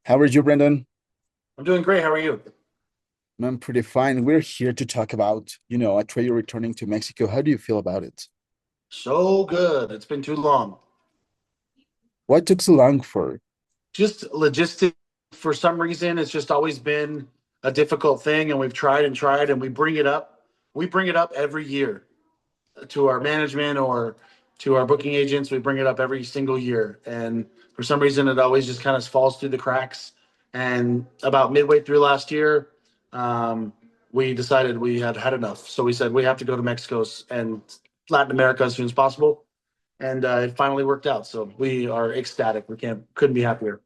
How are you, Brendan? I'm doing great. How are you? I'm pretty fine. We're here to talk about, Atreyu returning to Mexico. How do you feel about it? So good. It's been too long. What took so long for? Just logistic. For some reason, it's just always been a difficult thing, and we've tried and tried, and we bring it up. We bring it up every year to our management or to our booking agents. We bring it up every single year, and for some reason, it always just kind of falls through the cracks. And about midway through last year, um, we decided we had had enough. So we said we have to go to Mexico and Latin America as soon as possible. And it finally worked out. So we are ecstatic. We couldn't be happier.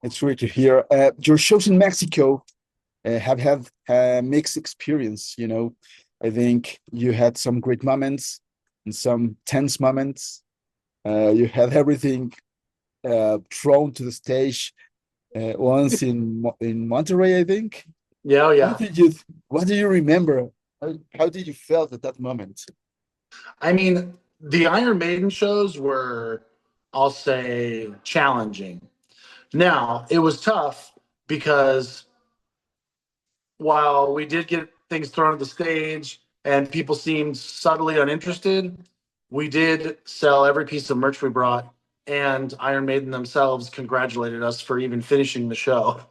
It's great to hear. Your shows in Mexico have had a mixed experience. I think you had some great moments and some tense moments. You had everything thrown to the stage once in Monterrey, I think. Yeah, oh, What yeah. did you What do you remember? How did you felt at that moment? I mean, the Iron Maiden shows were, I'll say, challenging. Now, it was tough because while we did get things thrown at the stage and people seemed subtly uninterested, we did sell every piece of merch we brought, and Iron Maiden themselves congratulated us for even finishing the show.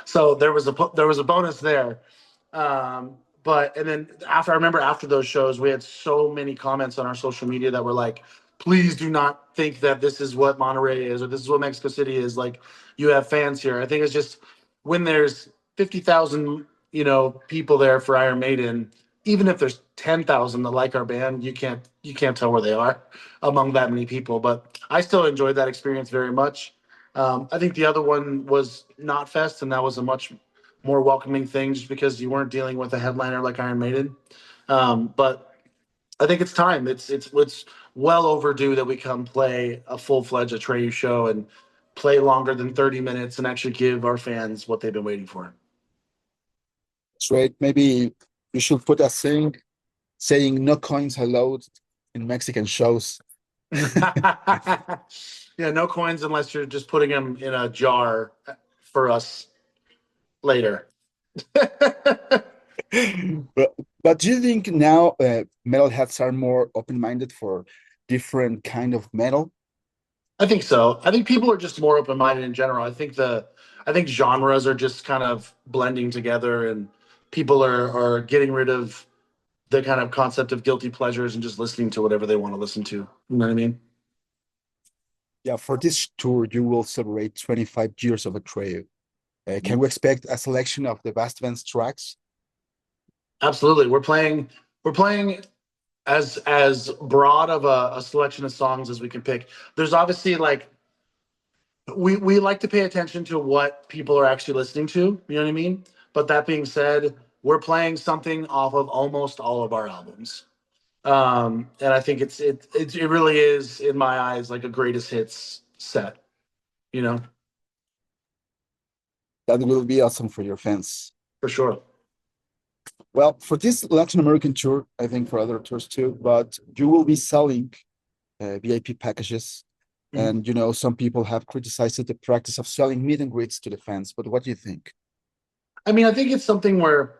So there was a bonus there. But and then after I remember after those shows, we had so many comments on our social media that were like, "Please do not think that this is what Monterey is or this is what Mexico City is. Like, you have fans here." I think it's just when there's 50,000 people there for Iron Maiden, even if there's 10,000 that like our band, you can't tell where they are among that many people. But I still enjoyed that experience very much. I think the other one was Not Fest, and that was a much more welcoming thing just because you weren't dealing with a headliner like Iron Maiden. But I think it's time. It's well overdue that we come play a full fledged Atreyu show and play longer than 30 minutes and actually give our fans what they've been waiting for. That's right. Maybe you should put a saying "no coins allowed" in Mexican shows. Yeah, no coins unless you're just putting them in a jar for us later. but but do you think now metalheads are more open-minded for different kind of metal? I think so. I think people are just more open minded in general. I think genres are just kind of blending together, and people are getting rid of the kind of concept of guilty pleasures and just listening to whatever they want to listen to. You know what I mean? Yeah, for this tour, you will celebrate 25 years of Atreyu. Can we expect a selection of the Vast Vents tracks? Absolutely. We're playing as broad of a selection of songs as we can pick. There's obviously like we like to pay attention to what people are actually listening to. You know what I mean? But that being said, we're playing something off of almost all of our albums, and I think it really is in my eyes like a greatest hits set. You know, That will be awesome for your fans. for sure. Well, for this Latin American tour, I think for other tours too, but you will be selling VIP packages. Mhm. And, some people have criticized the practice of selling meet and greets to the fans. But what do you think? I mean, I think it's something where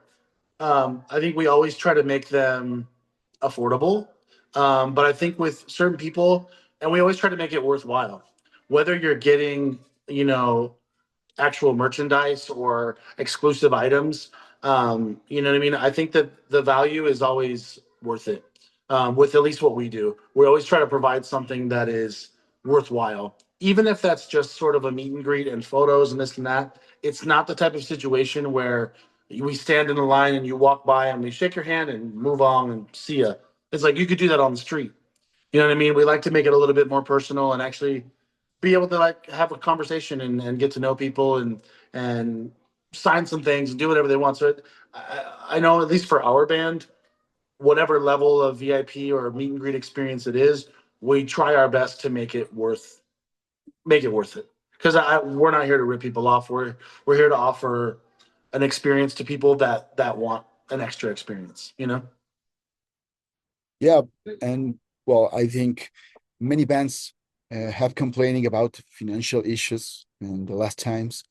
I think we always try to make them affordable, but I think with certain people, and we always try to make it worthwhile. Whether you're getting, you know, actual merchandise or exclusive items. You know what I mean? I think that the value is always worth it. With at least what we do, we always try to provide something that is worthwhile, even if that's just sort of a meet and greet and photos and this and that. It's not the type of situation where we stand in the line and you walk by and we shake your hand and move on and see ya. It's like you could do that on the street. You know what I mean? We like to make it a little bit more personal and actually be able to like have a conversation and get to know people and sign some things and do whatever they want. So I know at least for our band, whatever level of VIP or meet and greet experience it is, we try our best to make it worth it. Because we're not here to rip people off. We're here to offer an experience to people that want an extra experience. You know. Yeah, and well, I think many bands have complaining about financial issues. in the last times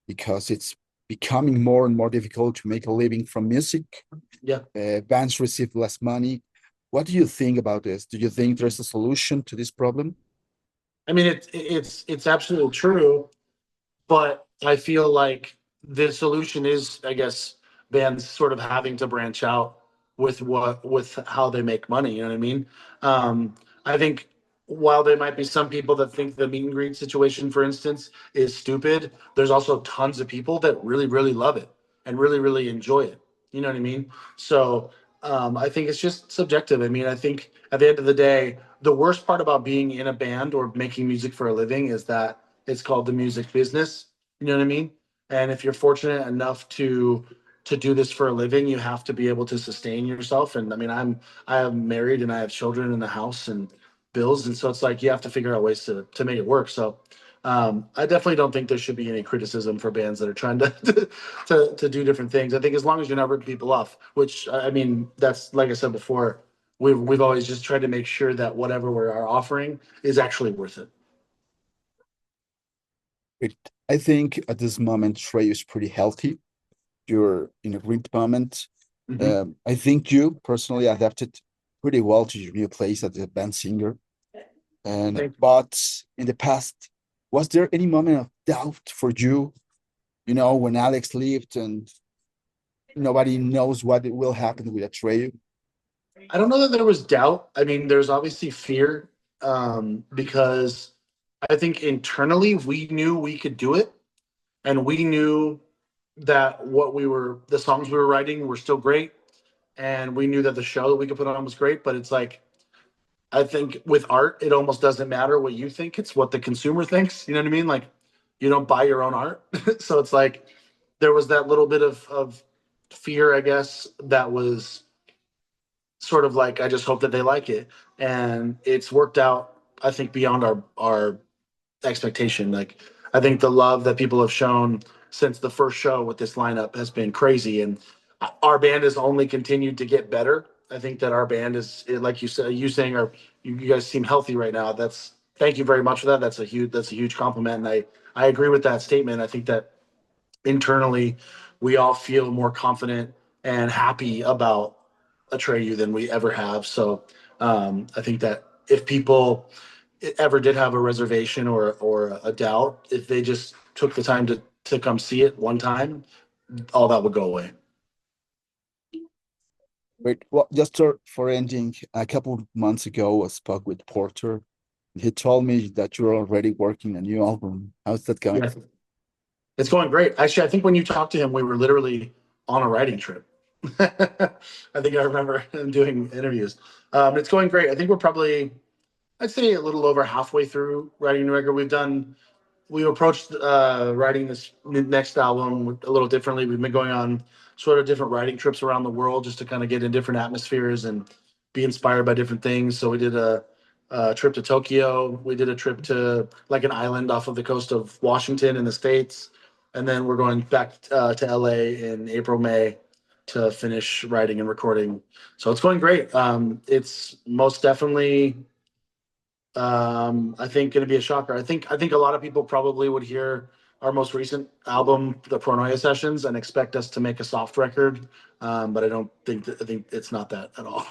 because it's becoming more and more difficult to make a living from music. Yeah. Bands receive less money. What do you think about this? Do you think there's a solution to this problem? I mean, it's absolutely true, but I feel like the solution is, I guess, bands sort of having to branch out with how they make money. You know what I mean? I think while there might be some people that think the meet and greet situation, for instance, is stupid, there's also tons of people that really, really love it and really, really enjoy it. You know what I mean? So I think it's just subjective. I mean, I think at the end of the day, the worst part about being in a band or making music for a living is that it's called the music business. You know what I mean? And if you're fortunate enough to do this for a living, you have to be able to sustain yourself. And I mean, I am married and I have children in the house and bills, and so it's like you have to figure out ways to make it work. So I definitely don't think there should be any criticism for bands that are trying to, to do different things. I think as long as you're not ripping people off, which I mean, that's like I said before, we've always just tried to make sure that whatever we are offering is actually worth it. It, I think at this moment, Trey is pretty healthy. You're in a great moment. Hmm. I think you personally adapted pretty well to your new place as a band singer. And Thank but in the past, was there any moment of doubt for you? You know, when Alex left and nobody knows what will happen with Atreyu. I don't know that there was doubt. I mean, there's obviously fear, because I think internally we knew we could do it, and we knew that the songs we were writing were still great, and we knew that the show that we could put on was great. But it's like, I think with art, it almost doesn't matter what you think; it's what the consumer thinks. You know what I mean? Like, you don't buy your own art, so it's like there was that little bit of fear, I guess, that was sort of like, I just hope that they like it, and it's worked out, I think, beyond our expectation. Like, I think the love that people have shown since the first show with this lineup has been crazy, and our band has only continued to get better. I think that our band is, like you said, you saying, or you guys seem healthy right now. That's, thank you very much for that. That's a huge compliment, and I agree with that statement. I think that internally we all feel more confident and happy about Atreyu than we ever have. So I think that if people ever did have a reservation or a doubt, if they just took the time to come see it one time, all that would go away. Wait, well, just for ending, a couple of months ago, I spoke with Porter. He told me that you're already working a new album. How's that going? Yeah, it's going great. Actually, I think when you talked to him, we were literally on a writing trip. I think I remember him doing interviews. It's going great. I think we're probably, I'd say, a little over halfway through writing the record. We approached writing this next album a little differently. We've been going on sort of different writing trips around the world just to kind of get in different atmospheres and be inspired by different things. So we did a trip to Tokyo. We did a trip to like an island off of the coast of Washington in the States. And then we're going back to LA in April, May to finish writing and recording. So it's going great. It's most definitely, I think, going to be a shocker. I think a lot of people probably would hear our most recent album, the Pronoia Sessions, and expect us to make a soft record. But I don't think that, I think it's not that at all.